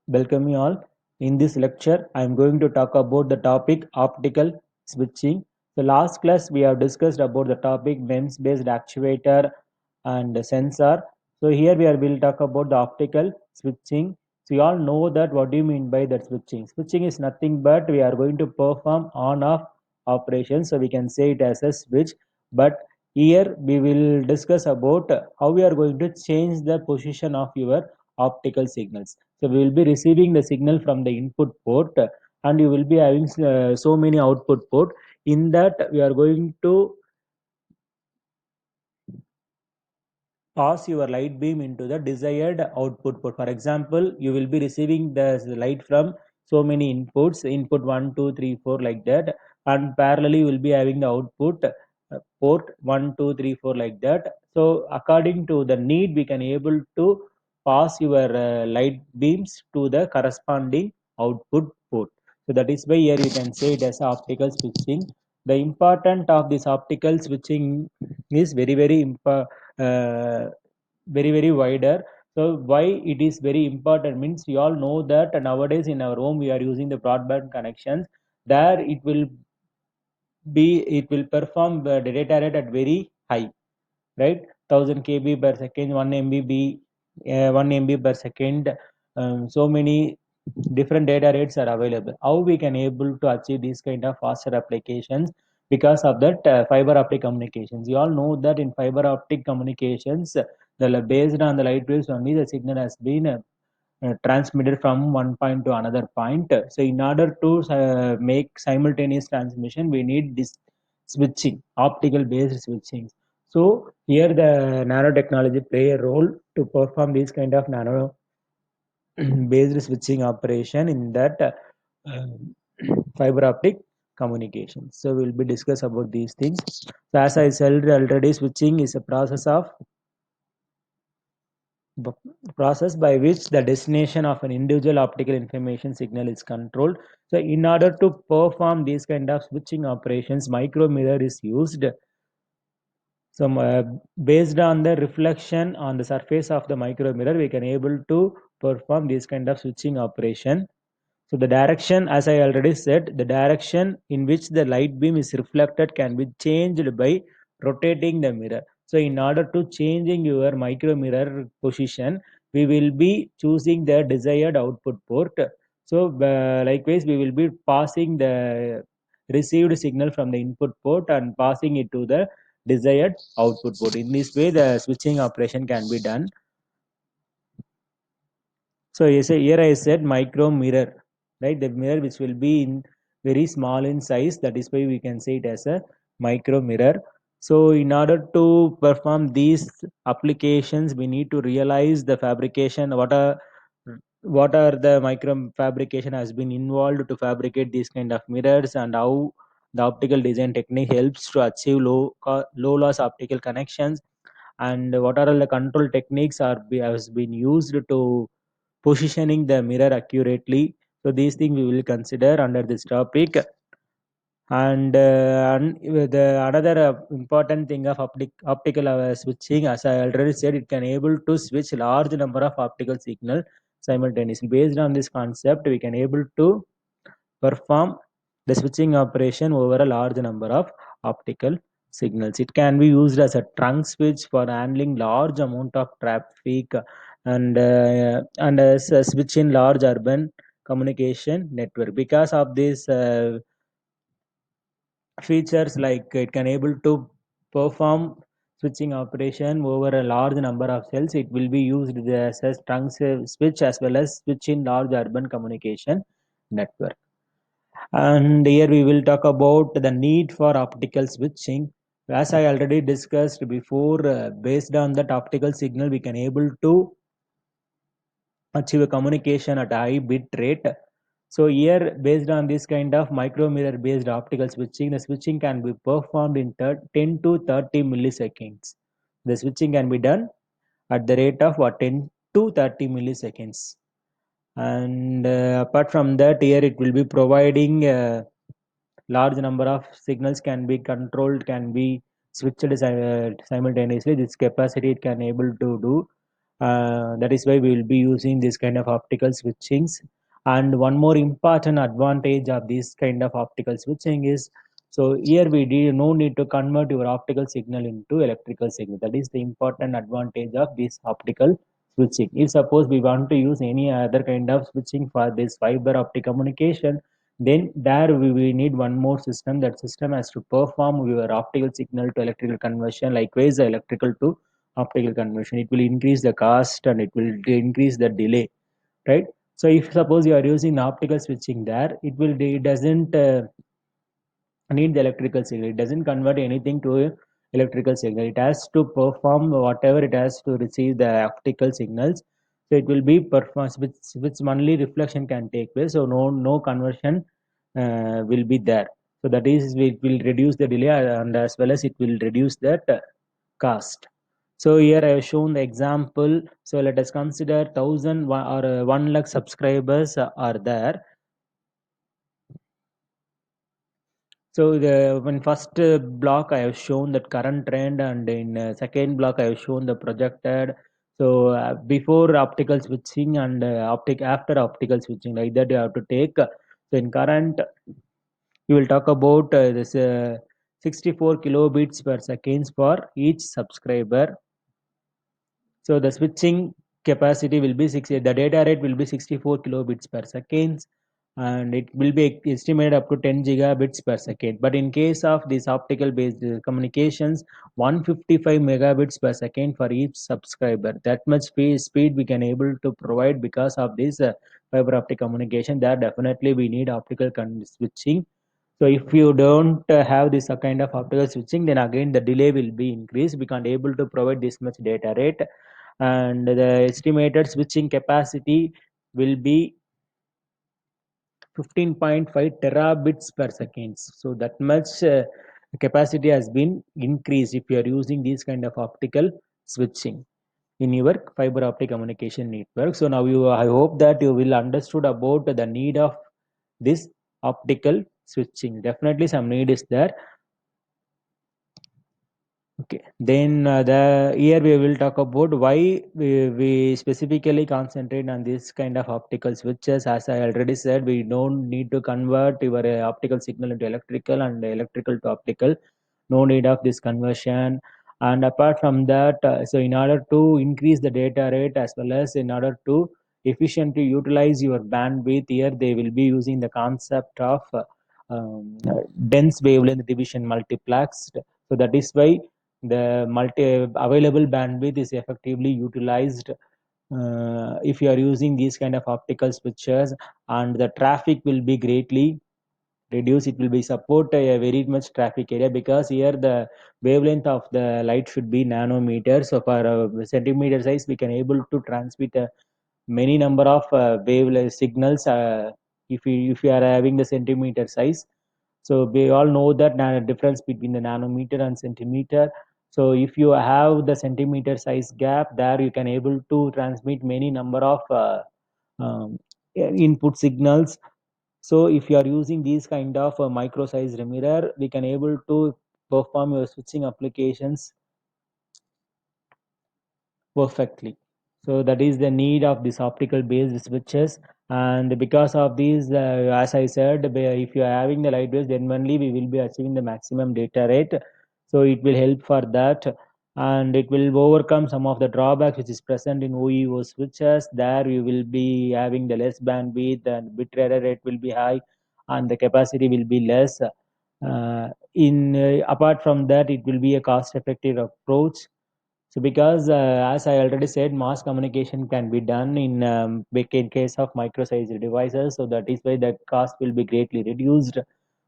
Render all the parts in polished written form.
Welcome you all. In this lecture, I am going to talk about the topic optical switching. So last class we have discussed about the topic MEMS based actuator and sensor. So here we are will talk about the optical switching. So you all know that what do you mean by that switching? Switching is nothing but we are going to perform on off operations. So we can say it as a switch. But here we will discuss about how we are going to change the position of your optical signals. So we will be receiving the signal from the input port and you will be having so many output port. In that we are going to pass your light beam into the desired output port. For example, you will be receiving the light from so many inputs, input 1, 2, 3, 4 like that, and parallelly you will be having the output port 1, 2, 3, 4 like that. So according to the need, we can able to pass your light beams to the corresponding output port. So that is why here you can say it as optical switching. The important of this optical switching is uh, very wider. So why it is very important means you all know that nowadays in our home we are using the broadband connections. There it will perform the data rate at very high, right? 1000 kb per second, 1 mbb, 1 mb per second. So many different data rates are available. How we can able to achieve these kind of faster applications? Because of that fiber optic communications. You all know that in fiber optic communications, based on the light waves only the signal has been transmitted from one point to another point. So in order to make simultaneous transmission, we need this switching, optical based switching. So here the nanotechnology play a role to perform these kind of nano based switching operation in that fiber optic communication. So we'll be discuss about these things. So as I said already, switching is a b- process by which the destination of an individual optical information signal is controlled. So in order to perform these kind of switching operations, micromirror is used. So based on the reflection on the surface of the micromirror, we can able to perform this kind of switching operation. So the direction, as I already said, the direction in which the light beam is reflected can be changed by rotating the mirror. So in order to changing your micro mirror position, we will be choosing the desired output port. So likewise, we will be passing the received signal from the input port and passing it to the desired output port. In this way, the switching operation can be done. So yes, here I said micro mirror, right? The mirror which will be in very small in size. That is why we can say it as a micro mirror. So in order to perform these applications, we need to realize the fabrication. What are the micro fabrication has been involved to fabricate these kind of mirrors and how the optical design technique helps to achieve low loss optical connections and what are all the control techniques has been used to positioning the mirror accurately. So these things we will consider under this topic. And the another important thing of optical switching, as I already said, it can able to switch large number of optical signal simultaneously. Based on this concept, we can able to perform the switching operation over a large number of optical signals. It can be used as a trunk switch for handling large amount of traffic and as a switch in large urban communication network. Because of this features, like it can able to perform switching operation over a large number of cells, it will be used as a trunk switch as well as switch in large urban communication network. And here we will talk about the need for optical switching. As I already discussed before, based on that optical signal, we can able to achieve a communication at a high bit rate. So here, based on this kind of micromirror based optical switching, the switching can be performed in 10 to 30 milliseconds. The switching can be done at the rate of what 10 to 30 milliseconds. And apart from that, here it will be providing large number of signals can be controlled, can be switched simultaneously. This capacity it can able to do. That is why we will be using this kind of optical switchings. And one more important advantage of this kind of optical switching is, so here we did no need to convert your optical signal into electrical signal. That is the important advantage of this optical switching. If suppose we want to use any other kind of switching for this fiber optic communication, then there we need one more system. That system has to perform your optical signal to electrical conversion, likewise the electrical to optical conversion. It will increase the cost and it will increase the delay, right? So if suppose you are using optical switching there, it doesn't need the electrical signal. It doesn't convert anything to a electrical signal. It has to perform whatever it has to receive the optical signals. So it will be performance which only reflection can take place. So no conversion will be there. So that is, it will reduce the delay and as well as it will reduce that cost. So here I have shown the example. So let us consider 1,000 or 1 lakh subscribers are there. So the when first block I have shown that current trend, and in second block I have shown the projected. So before optical switching and optic after optical switching, like that you have to take. So in current, you will talk about this 64 kilobits per seconds for each subscriber. So the switching capacity will be the data rate will be 64 kilobits per second, and it will be estimated up to 10 gigabits per second. But in case of these optical based communications, 155 megabits per second for each subscriber. That much speed we can able to provide because of this fiber optic communication. There definitely we need optical switching. So if you don't have this kind of optical switching, then again the delay will be increased. We can't able to provide this much data rate, and the estimated switching capacity will be 15.5 terabits per second. So that much capacity has been increased if you are using these kind of optical switching in your fiber optic communication network. So now I hope that you will understood about the need of this optical switching. Definitely some need is there. Okay, then the here we will talk about why we specifically concentrate on this kind of optical switches. As I already said, we don't need to convert your optical signal into electrical and electrical to optical. No need of this conversion. And apart from that, so in order to increase the data rate as well as in order to efficiently utilize your bandwidth, here they will be using the concept of dense wavelength division multiplexed. So that is why the multi available bandwidth is effectively utilized if you are using these kind of optical switches, and the traffic will be greatly reduced. It will be support a very much traffic area, because here the wavelength of the light should be nanometers. So for centimeter size we can able to transmit many number of wave signals if you are having the centimeter size. So we all know that difference between the nanometer and centimeter. So if you have the centimeter size gap, there you can able to transmit many number of um, input signals. So if you are using these kind of micro sized mirror, we can able to perform your switching applications perfectly. So that is the need of this optical based switches. And because of these, as I said, if you are having the light waves, then only we will be achieving the maximum data rate. So it will help for that, and it will overcome some of the drawbacks which is present in OEO switches. There you will be having the less bandwidth and bit error rate will be high, and the capacity will be less. In Apart from that, it will be a cost effective approach. So because as I already said, mass communication can be done in case of micro-sized devices. So that is why the cost will be greatly reduced.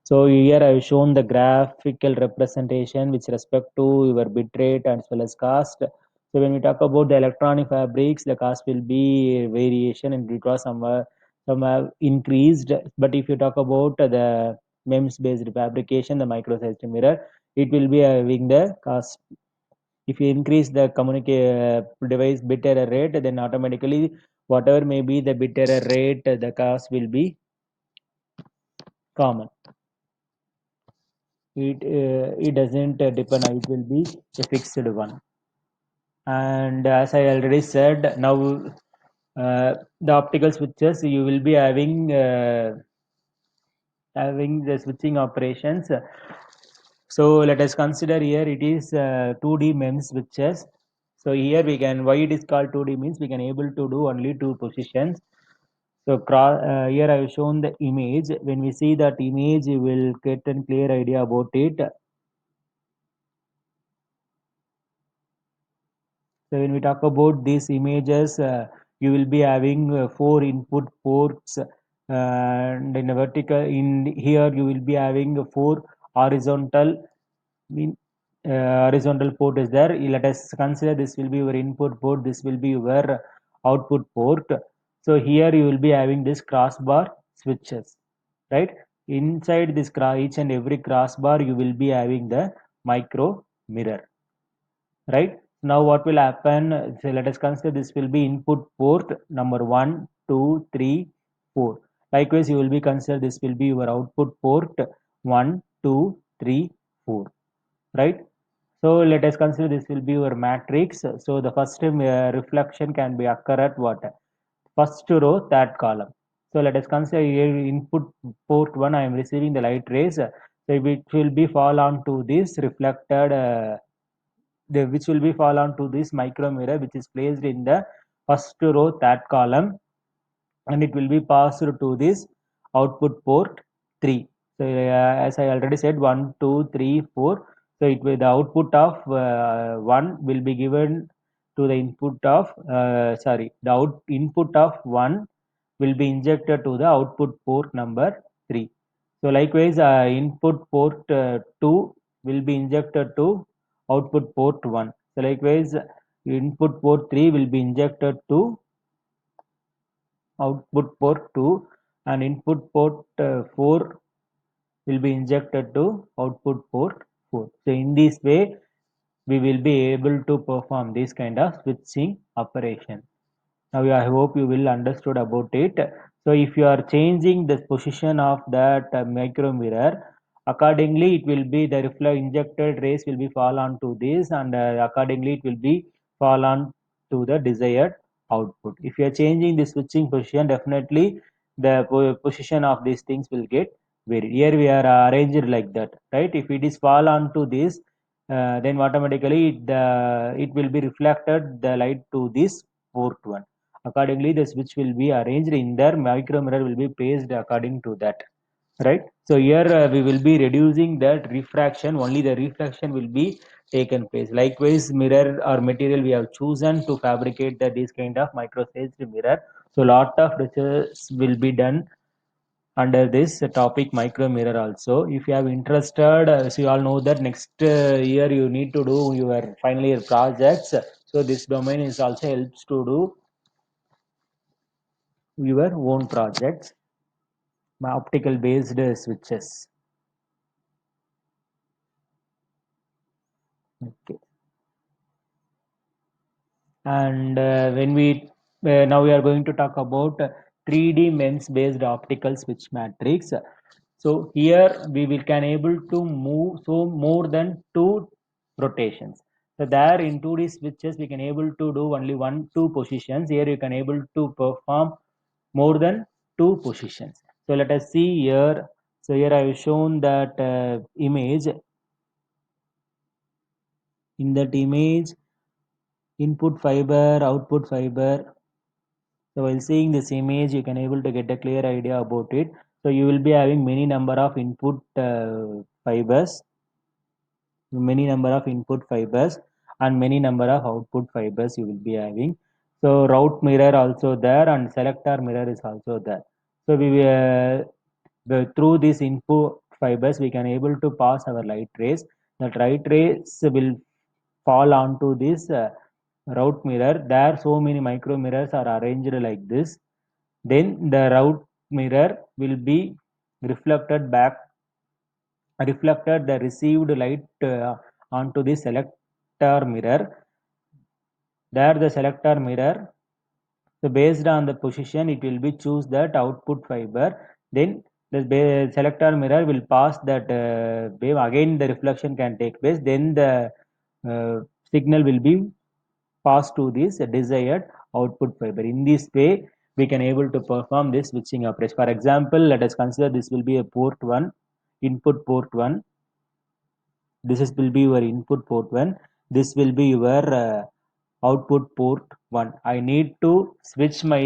So here I have shown the graphical representation with respect to your bit rate as well as cost. So when we talk about the electronic fabrics, the cost will be variation and because some have increased. But if you talk about the MEMS based fabrication, the micro-sized mirror, it will be having the cost. If you increase the device bit error rate, then automatically whatever may be the bit error rate, the cost will be common. It doesn't depend on, it will be a fixed one. And as I already said, now the optical switches you will be having the switching operations. So let us consider here it is 2D MEMS switches. So here we can, why it is called 2D means we can able to do only two positions. So here I have shown the image. When we see that image, you will get a clear idea about it. So when we talk about these images, you will be having four input ports, and in a vertical. In here, you will be having four horizontal. Mean horizontal port is there. Let us consider this will be your input port. This will be your output port. So here you will be having this crossbar switches, right? Inside this each and every crossbar, you will be having the micro mirror, right? Now what will happen? So let us consider this will be input port number 1, 2, 3, 4. Likewise, you will be consider this will be your output port 1, 2, 3, 4, right? So let us consider this will be your matrix. So the first reflection can be occur at what? First row, third column. So let us consider here input port 1, I am receiving the light rays. So it will be fall on to this reflected which will be fall on to this micro mirror which is placed in the first row, third column, and it will be passed to this output port 3. So as I already said, 1, 2, 3, 4. So it will the output of 1 will be given to the input of the input of 1 will be injected to the output port number 3. So likewise, input port 2 will be injected to output port 1. So likewise, input port 3 will be injected to output port 2, and input port 4 will be injected to output port 4. So in this way, we will be able to perform this kind of switching operation. Now I hope you will understood about it. So if you are changing the position of that micro mirror, accordingly it will be the reflect injected rays will be fall on to this, and accordingly it will be fall on to the desired output. If you are changing the switching position, definitely the position of these things will get varied. Here we are arranged like that, right? If it is fall on to this, then automatically it will be reflected the light to this port 1. Accordingly, the switch will be arranged in there. Micro mirror will be placed according to that, right? So here we will be reducing that refraction. Only the refraction will be taken place. Likewise, mirror or material we have chosen to fabricate that this kind of micro staged mirror. So lot of research will be done under this topic micro mirror also. If you have interested, so you all know that next year you need to do your final year projects. So this domain is also helps to do your own projects, optical based switches. Okay. And when we now we are going to talk about 3D MEMS based optical switch matrix. So here we will can able to move so more than two rotations. So there in 2D switches we can able to do only one two positions. Here you can able to perform more than two positions. So let us see here. So here I have shown that image. In that image, input fiber, output fiber. So while seeing this image, you can able to get a clear idea about it. So you will be having many number of input fibers, many number of input fibers, and many number of output fibers you will be having. So route mirror also there, and selector mirror is also there. So through these input fibers we can able to pass our light rays. That light rays will fall onto this route mirror. There so many micro mirrors are arranged like this. Then the route mirror will be reflected back, reflected the received light onto the selector mirror. There the selector mirror, so based on the position it will be choose that output fiber. Then the selector mirror will pass that wave, again the reflection can take place. Then the signal will be pass to this desired output fiber. In this way, we can able to perform this switching operation. For example, let us consider this will be a port 1, input port 1. This is will be your input port 1. This will be your output port 1. I need to switch my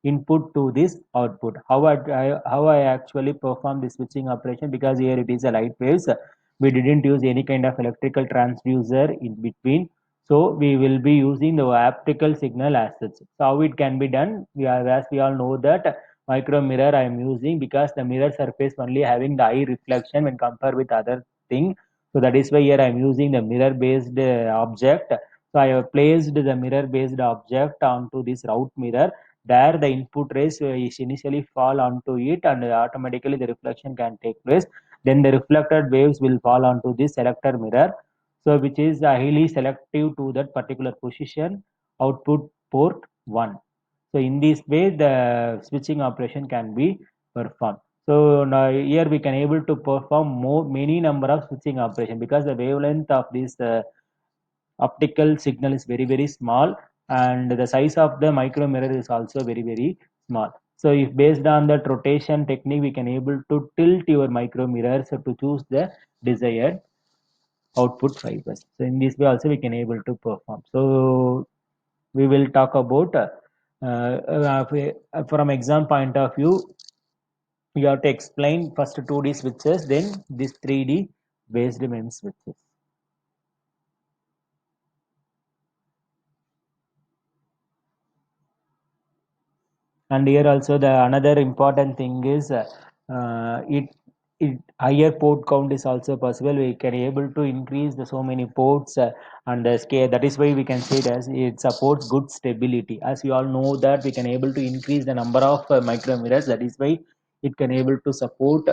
input to this output. How I actually perform the switching operation, because here it is a light waves. We didn't use any kind of electrical transducer in between. So we will be using the optical signal as such. So how it can be done? As we all know that micro mirror I am using, because the mirror surface only having the eye reflection when compared with other thing. So that is why here I am using the mirror based object. So I have placed the mirror based object onto this route mirror. There the input rays is initially fall onto it, and automatically the reflection can take place. Then the reflected waves will fall onto this selector mirror, so which is highly selective to that particular position output port 1. So in this way the switching operation can be performed. So now here we can able to perform many number of switching operation, because the wavelength of this optical signal is very very small, and the size of the micro mirror is also very very small. So if based on that rotation technique, we can able to tilt your micro mirror so to choose the desired output fibers. So in this way also we can able to perform. So we will talk about from exam point of view, you have to explain first 2D switches, then this 3D based MEMS switches. And here also the another important thing is it higher port count is also possible. We can able to increase the so many ports and the scale. That is why we can say it as it supports good stability. As you all know that we can able to increase the number of micro mirrors. That is why it can able to support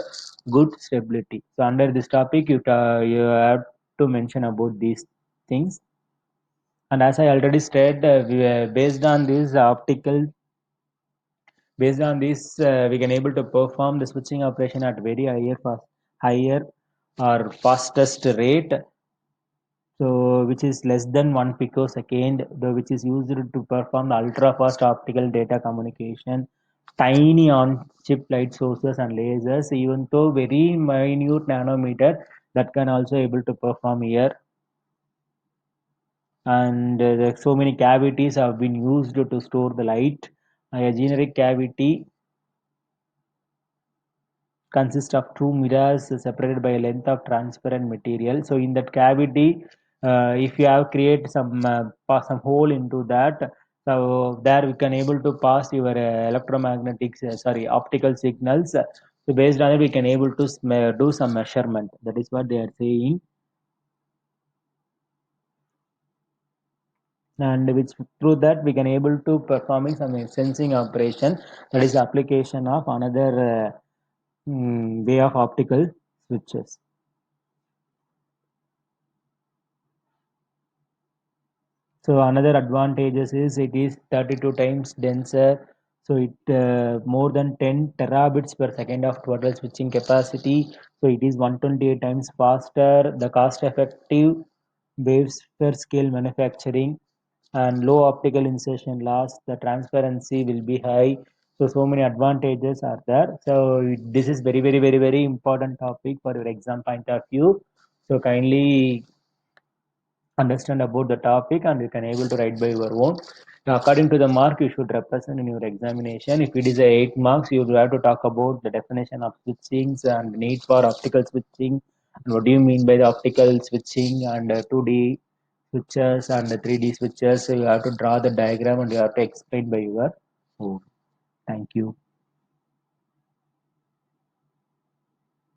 good stability. So under this topic, you have to mention about these things. And as I already said, based on this optical Based on this, we can able to perform the switching operation at very higher or fastest rate. So which is less than 1 picosecond, which is used to perform the ultra fast optical data communication, tiny on chip light sources and lasers, even though very minute nanometer, that can also able to perform here. And so many cavities have been used to store the light. A generic cavity consists of two mirrors separated by a length of transparent material. So in that cavity, if you have create some some hole into that, so there we can able to pass your electromagnetic sorry optical signals. So based on it, we can able to do some measurement. That is what they are saying, and which through that we can able to performing some sensing operation. That is the application of another way of optical switches. So another advantages is it is 32 times denser. So it more than 10 terabits per second of total switching capacity. So it is 128 times faster. The cost effective waves per scale manufacturing and low optical insertion loss. The transparency will be high. So many advantages are there. So this is very very very very important topic for your exam point of view. So kindly understand about the topic and you can able to write by your own. Now, according to the mark you should represent in your examination. If it is a 8 marks, you will have to talk about the definition of switchings and need for optical switching, and what do you mean by the optical switching, and 2D switches and the 3D switches. So you have to draw the diagram and you have to explain by your own. Thank you.